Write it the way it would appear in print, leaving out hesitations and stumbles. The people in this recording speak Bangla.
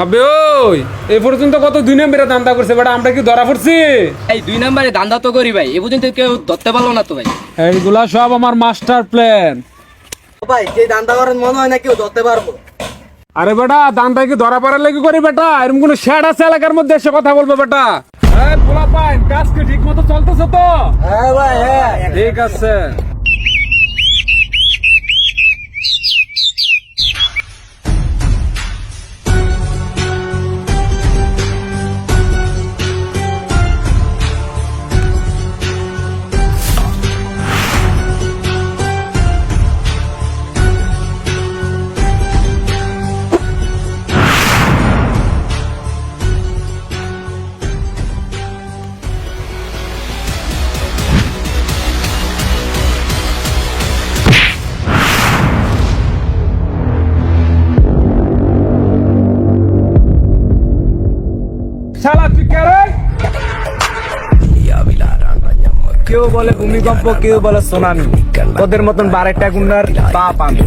আবে ওই এ পর্যন্ত কত 2 নম্বরে দান্দা করছে বেটা, আমরা কি ধরা পড়ছি? এই 2 নম্বরে ধান্দা তো করি ভাই, এ পর্যন্ত কেউ ধরতে পারলো না তো ভাই। এইগুলা সব আমার মাস্টার প্ল্যান। ভাই যে দান্দা করেন মনে হয় না কেউ ধরতে পারবো। আরে বেটা দান্দা কি ধরা পড়ার লাগি করি বেটা? এরকম কোন শেড আছে এলাকার মধ্যে এসে কথা বলবে বেটা? এই পোলা পাইন কাজ কি ঠিক মতো চলতেছে তো? হ্যাঁ ভাই হ্যাঁ। ঠিক আছে। শালা তুই কে রে? কেউ বলে ভূমিকম্প, কেউ বলে সুনামি, তোদের মতন বারেকটা গুন্ডার বাপ আমি।